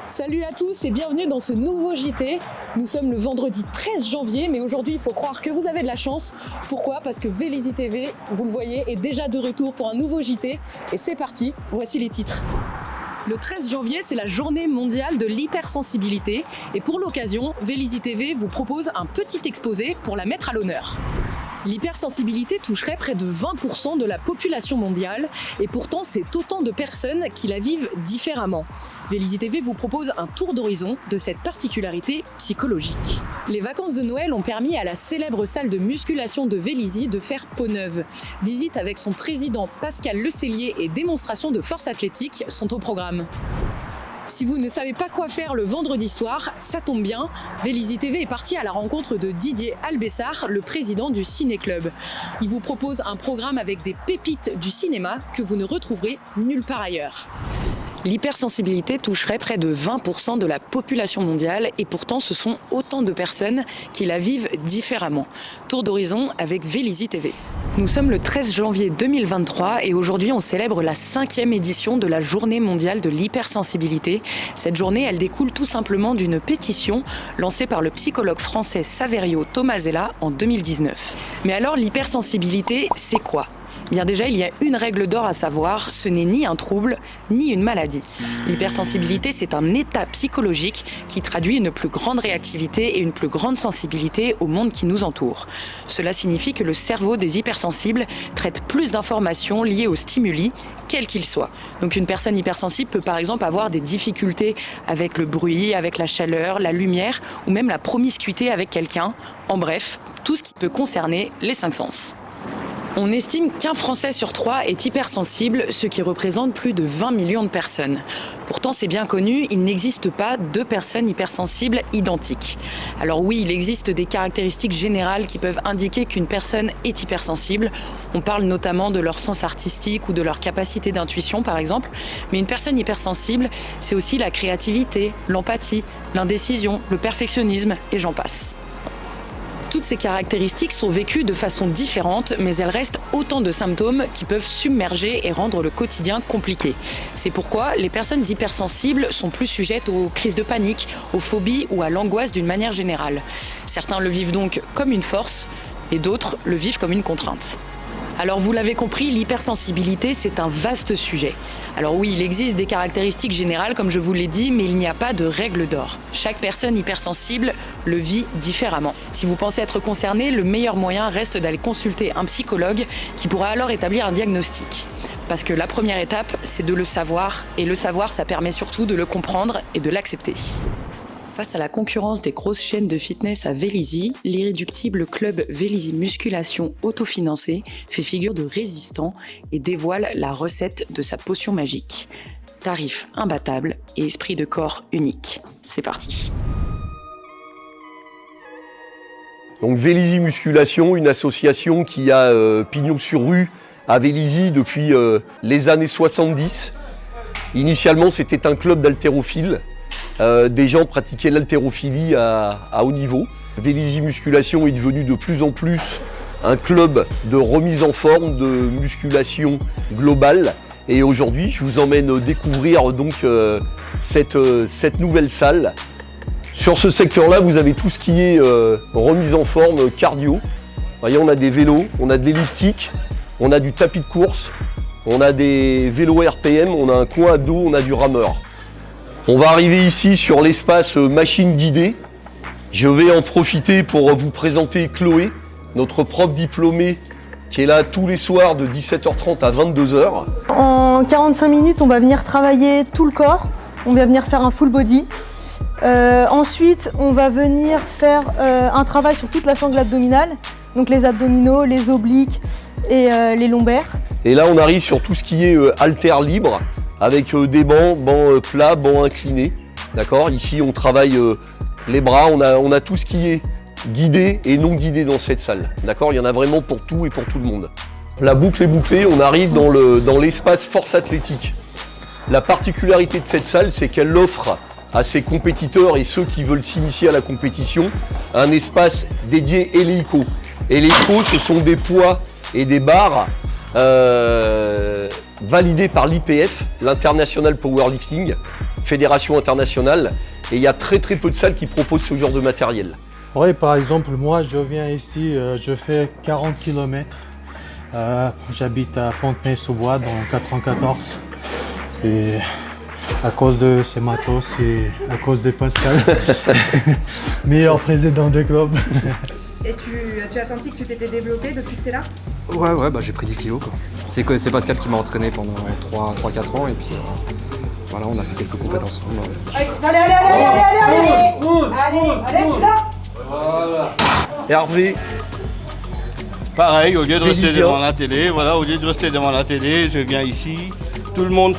Salut à tous et bienvenue dans ce nouveau JT. Nous sommes le vendredi 13 janvier, mais aujourd'hui il faut croire que vous avez de la chance. Pourquoi ? Parce que Vélizy TV, vous le voyez, est déjà de retour pour un nouveau JT. Et c'est parti, voici les titres. Le 13 janvier, c'est la journée mondiale de l'hypersensibilité. Et pour l'occasion, Vélizy TV vous propose un petit exposé pour la mettre à l'honneur. L'hypersensibilité toucherait près de 20% de la population mondiale et pourtant c'est autant de personnes qui la vivent différemment. Vélizy TV vous propose un tour d'horizon de cette particularité psychologique. Les vacances de Noël ont permis à la célèbre salle de musculation de Vélizy de faire peau neuve. Visite avec son président Pascal Lecellier et démonstration de force athlétique sont au programme. Si vous ne savez pas quoi faire le vendredi soir, ça tombe bien, Vélizy TV est parti à la rencontre de Didier Albessard, le président du Ciné Club. Il vous propose un programme avec des pépites du cinéma que vous ne retrouverez nulle part ailleurs. L'hypersensibilité toucherait près de 20% de la population mondiale et pourtant ce sont autant de personnes qui la vivent différemment. Tour d'horizon avec Vélizy TV. Nous sommes le 13 janvier 2023 et aujourd'hui on célèbre la 5e édition de la Journée mondiale de l'hypersensibilité. Cette journée, elle découle tout simplement d'une pétition lancée par le psychologue français Saverio Tomasella en 2019. Mais alors l'hypersensibilité, c'est quoi ? Bien déjà, il y a une règle d'or à savoir, ce n'est ni un trouble, ni une maladie. L'hypersensibilité, c'est un état psychologique qui traduit une plus grande réactivité et une plus grande sensibilité au monde qui nous entoure. Cela signifie que le cerveau des hypersensibles traite plus d'informations liées aux stimuli, quels qu'ils soient. Donc une personne hypersensible peut par exemple avoir des difficultés avec le bruit, avec la chaleur, la lumière ou même la promiscuité avec quelqu'un. En bref, tout ce qui peut concerner les 5 sens. On estime qu'un Français sur 3 est hypersensible, ce qui représente plus de 20 millions de personnes. Pourtant, c'est bien connu, il n'existe pas 2 personnes hypersensibles identiques. Alors oui, il existe des caractéristiques générales qui peuvent indiquer qu'une personne est hypersensible. On parle notamment de leur sens artistique ou de leur capacité d'intuition, par exemple. Mais une personne hypersensible, c'est aussi la créativité, l'empathie, l'indécision, le perfectionnisme, et j'en passe. Toutes ces caractéristiques sont vécues de façon différente, mais elles restent autant de symptômes qui peuvent submerger et rendre le quotidien compliqué. C'est pourquoi les personnes hypersensibles sont plus sujettes aux crises de panique, aux phobies ou à l'angoisse d'une manière générale. Certains le vivent donc comme une force et d'autres le vivent comme une contrainte. Alors vous l'avez compris, l'hypersensibilité, c'est un vaste sujet. Alors oui, il existe des caractéristiques générales, comme je vous l'ai dit, mais il n'y a pas de règle d'or. Chaque personne hypersensible le vit différemment. Si vous pensez être concerné, le meilleur moyen reste d'aller consulter un psychologue qui pourra alors établir un diagnostic. Parce que la première étape, c'est de le savoir, et le savoir, ça permet surtout de le comprendre et de l'accepter. Face à la concurrence des grosses chaînes de fitness à Vélizy, l'irréductible club Vélizy Musculation autofinancé fait figure de résistant et dévoile la recette de sa potion magique. Tarif imbattable et esprit de corps unique. C'est parti. Donc Vélizy Musculation, une association qui a pignon sur rue à Vélizy depuis les années 70. Initialement, c'était un club d'haltérophiles. Des gens pratiquaient l'haltérophilie à haut niveau. Vélizy Musculation est devenu de plus en plus un club de remise en forme, de musculation globale. Et aujourd'hui, je vous emmène découvrir donc cette nouvelle salle. Sur ce secteur-là, vous avez tout ce qui est remise en forme cardio. Vous voyez, on a des vélos, on a de l'elliptique, on a du tapis de course, on a des vélos RPM, on a un coin à dos, on a du rameur. On va arriver ici sur l'espace machine guidée. Je vais en profiter pour vous présenter Chloé, notre prof diplômée qui est là tous les soirs de 17h30 à 22h. En 45 minutes, on va venir travailler tout le corps. On va venir faire un full body. Ensuite, on va venir faire un travail sur toute la sangle abdominale. Donc les abdominaux, les obliques et les lombaires. Et là, on arrive sur tout ce qui est haltère libre. Avec des bancs plats, bancs inclinés, d'accord. Ici, on travaille les bras, on a tout ce qui est guidé et non guidé dans cette salle, d'accord. Il y en a vraiment pour tout et pour tout le monde. La boucle est bouclée, on arrive dans l'espace force athlétique. La particularité de cette salle, c'est qu'elle offre à ses compétiteurs et ceux qui veulent s'initier à la compétition un espace dédié hélico. Hélico, ce sont des poids et des barres validé par l'IPF, l'International Powerlifting, fédération internationale. Et il y a très peu de salles qui proposent ce genre de matériel. Oui, par exemple, moi je viens ici, je fais 40 km. J'habite à Fontenay-sous-Bois dans 94. Et à cause de ces matos et à cause de Pascal, meilleur président du club. Et tu as senti que tu t'étais développé depuis que tu es là? Ouais, bah j'ai pris 10 kilos quoi. C'est Pascal qui m'a entraîné pendant 3-4 ans et puis voilà, on a fait quelques compétitions ensemble. Allez, tu l'as? Voilà. Hervé, Pareil, au lieu de rester Vélisien. devant la télé, voilà, au lieu de rester devant la télé, je viens ici. Tout le monde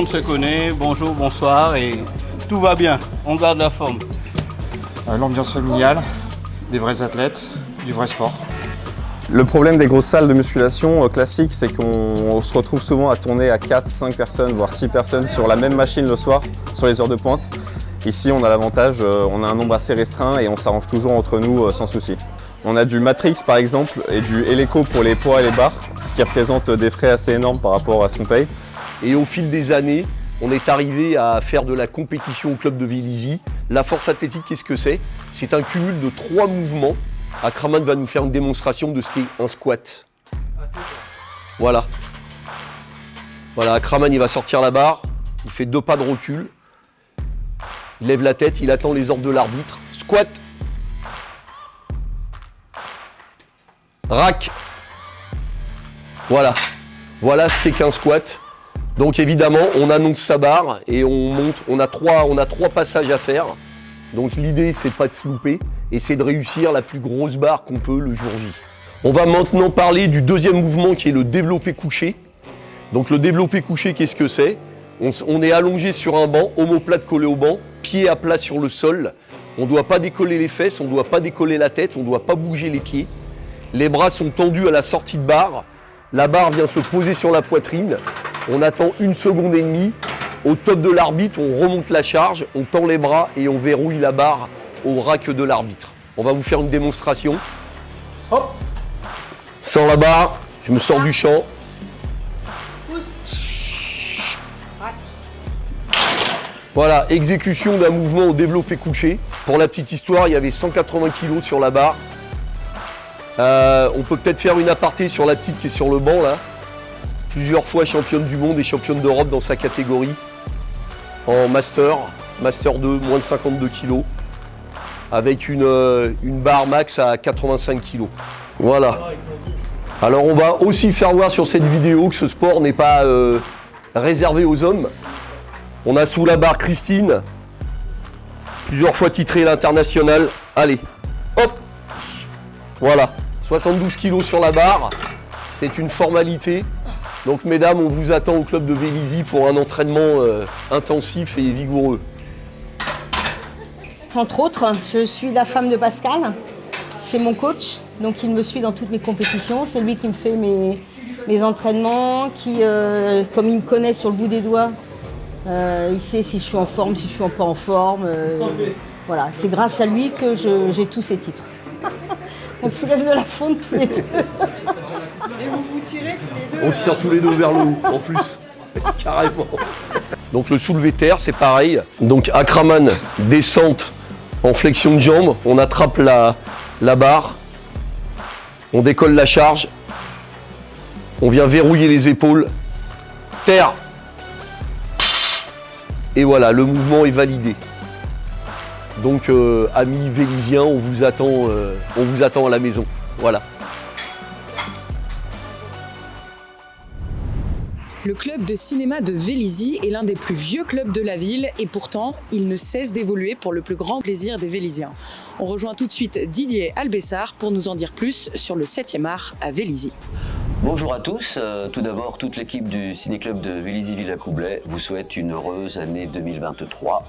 se connaît, bonjour, bonsoir et tout va bien, on garde la forme. L'ambiance familiale, des vrais athlètes, du vrai sport. Le problème des grosses salles de musculation classiques, c'est qu'on se retrouve souvent à tourner à 4, 5 personnes, voire 6 personnes sur la même machine le soir, sur les heures de pointe. Ici, on a l'avantage, on a un nombre assez restreint et on s'arrange toujours entre nous sans souci. On a du Matrix par exemple et du Eleco pour les poids et les barres, ce qui représente des frais assez énormes par rapport à ce qu'on paye. et au fil des années, on est arrivé à faire de la compétition au club de Vélizy. La force athlétique, qu'est-ce que c'est? C'est un cumul de 3 mouvements. Akraman va nous faire une démonstration de ce qu'est un squat. Voilà. Voilà, Akraman, il va sortir la barre, il fait 2 pas de recul, il lève la tête, il attend les ordres de l'arbitre. Squat. Rack. Voilà. Voilà ce qu'est qu'un squat. Donc évidemment, on annonce sa barre et on monte. On a trois passages à faire. Donc l'idée, c'est pas de se louper et c'est de réussir la plus grosse barre qu'on peut le jour J. On va maintenant parler du deuxième mouvement qui est le développé couché. Donc le développé couché, qu'est-ce que c'est? On est allongé sur un banc, omoplate collé au banc, pied à plat sur le sol. On ne doit pas décoller les fesses, on ne doit pas décoller la tête, on ne doit pas bouger les pieds. Les bras sont tendus à la sortie de barre. La barre vient se poser sur la poitrine. On attend 1 seconde et demie. Au top de l'arbitre, on remonte la charge, on tend les bras et on verrouille la barre au rack de l'arbitre. On va vous faire une démonstration. Hop. Sans la barre, je me sors du champ. Voilà, exécution d'un mouvement au développé couché. Pour la petite histoire, il y avait 180 kg sur la barre. On peut peut-être faire une aparté sur la petite qui est sur le banc là. Plusieurs fois championne du monde et championne d'Europe dans sa catégorie. En master 2, moins de 52 kg. Avec une barre max à 85 kg. Voilà. Alors on va aussi faire voir sur cette vidéo que ce sport n'est pas réservé aux hommes. On a sous la barre Christine, plusieurs fois titrée à l'international. Allez, hop, voilà, 72 kg sur la barre, c'est une formalité. Donc mesdames, on vous attend au club de Vélizy pour un entraînement intensif et vigoureux. Entre autres, je suis la femme de Pascal, c'est mon coach, donc il me suit dans toutes mes compétitions, c'est lui qui me fait mes entraînements, qui, comme il me connaît sur le bout des doigts, il sait si je suis en forme, si je suis pas en forme. Voilà, c'est grâce à lui que j'ai tous ces titres. On se soulève de la fonte tous les deux. Et vous vous tirez tous les deux? On se tire tous les deux vers le haut, en plus, carrément. Donc le soulevé terre, c'est pareil. Donc Akraman, descente en flexion de jambe, on attrape la barre, on décolle la charge, on vient verrouiller les épaules, terre. Et voilà, le mouvement est validé. Donc, amis véliziens, on vous attend à la maison. Voilà. Le club de cinéma de Vélizy est l'un des plus vieux clubs de la ville et pourtant, il ne cesse d'évoluer pour le plus grand plaisir des Véliziens. On rejoint tout de suite Didier Albessard pour nous en dire plus sur le 7e art à Vélizy. Bonjour à tous. Tout d'abord, toute l'équipe du ciné-club de Vélizy-Villacoublay vous souhaite une heureuse année 2023.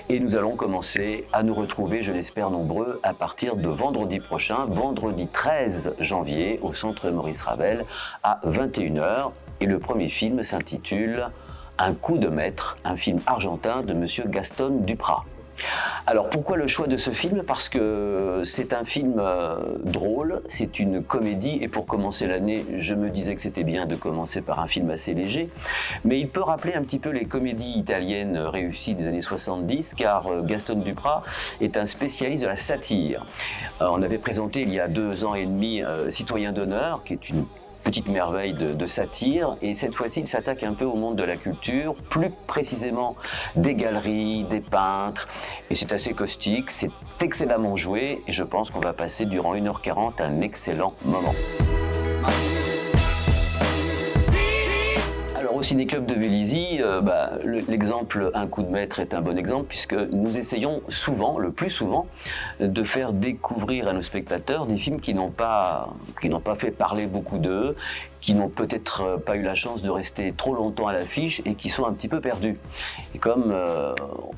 Et nous allons commencer à nous retrouver, je l'espère nombreux, à partir de vendredi prochain, vendredi 13 janvier, au centre Maurice Ravel, à 21h. Et le premier film s'intitule Un coup de maître, un film argentin de Monsieur Gaston Duprat. Alors pourquoi le choix de ce film? Parce que c'est un film drôle, c'est une comédie et pour commencer l'année, je me disais que c'était bien de commencer par un film assez léger, mais il peut rappeler un petit peu les comédies italiennes réussies des années 70 car Gaston Duprat est un spécialiste de la satire. On avait présenté il y a 2 ans et demi Citoyen d'honneur, qui est une petite merveille de satire, et cette fois-ci il s'attaque un peu au monde de la culture, plus précisément des galeries, des peintres, et c'est assez caustique, c'est excellemment joué, et je pense qu'on va passer durant 1h40 un excellent moment. Au Ciné-Club de Vélizy, l'exemple Un coup de maître est un bon exemple puisque nous essayons souvent, le plus souvent, de faire découvrir à nos spectateurs des films qui n'ont pas fait parler beaucoup d'eux, qui n'ont peut-être pas eu la chance de rester trop longtemps à l'affiche et qui sont un petit peu perdus. Et comme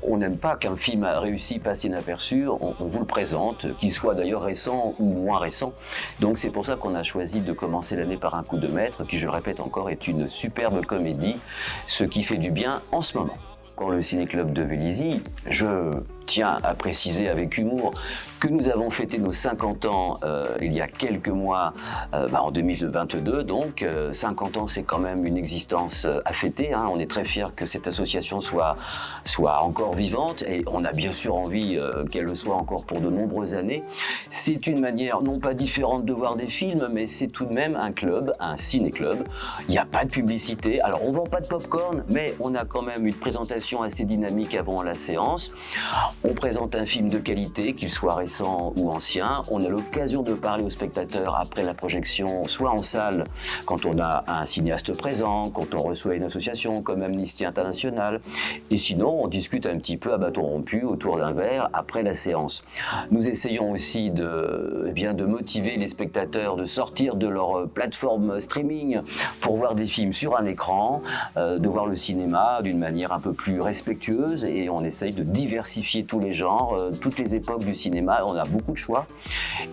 on n'aime pas qu'un film a réussi passe inaperçu, on vous le présente, qu'il soit d'ailleurs récent ou moins récent. Donc c'est pour ça qu'on a choisi de commencer l'année par Un coup de maître, qui je le répète encore est une superbe comédie, ce qui fait du bien en ce moment. Pour le Ciné-Club de Vélizy, je tiens à préciser avec humour que nous avons fêté nos 50 ans il y a quelques mois, en 2022, donc 50 ans c'est quand même une existence à fêter, hein. On est très fiers que cette association soit encore vivante et on a bien sûr envie qu'elle le soit encore pour de nombreuses années. C'est une manière non pas différente de voir des films, mais c'est tout de même un club, un ciné-club. Il n'y a pas de publicité, alors on vend pas de popcorn, mais on a quand même une présentation assez dynamique avant la séance. On présente un film de qualité, qu'il soit récent ou ancien. On a l'occasion de parler aux spectateurs après la projection, soit en salle, quand on a un cinéaste présent, quand on reçoit une association comme Amnesty International. Et sinon, on discute un petit peu à bâton rompu autour d'un verre après la séance. Nous essayons aussi de motiver les spectateurs de sortir de leur plateforme streaming pour voir des films sur un écran, de voir le cinéma d'une manière un peu plus respectueuse et on essaye de diversifier tous les genres, toutes les époques du cinéma. On a beaucoup de choix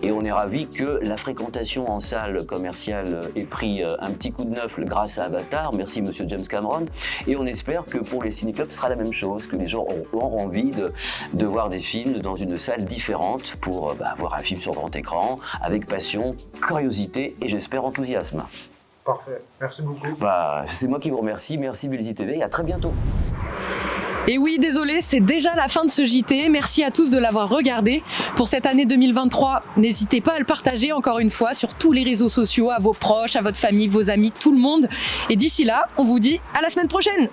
et on est ravis que la fréquentation en salle commerciale ait pris un petit coup de neuf grâce à Avatar. Merci Monsieur James Cameron. Et on espère que pour les ciné-clubs, ce sera la même chose, que les gens auront envie de voir des films dans une salle différente pour voir un film sur grand écran avec passion, curiosité et j'espère enthousiasme. Parfait, merci beaucoup. C'est moi qui vous remercie. Merci Vélizy TV et à très bientôt. Et oui, désolé, c'est déjà la fin de ce JT. Merci à tous de l'avoir regardé. Pour cette année 2023, n'hésitez pas à le partager encore une fois sur tous les réseaux sociaux, à vos proches, à votre famille, vos amis, tout le monde. Et d'ici là, on vous dit à la semaine prochaine.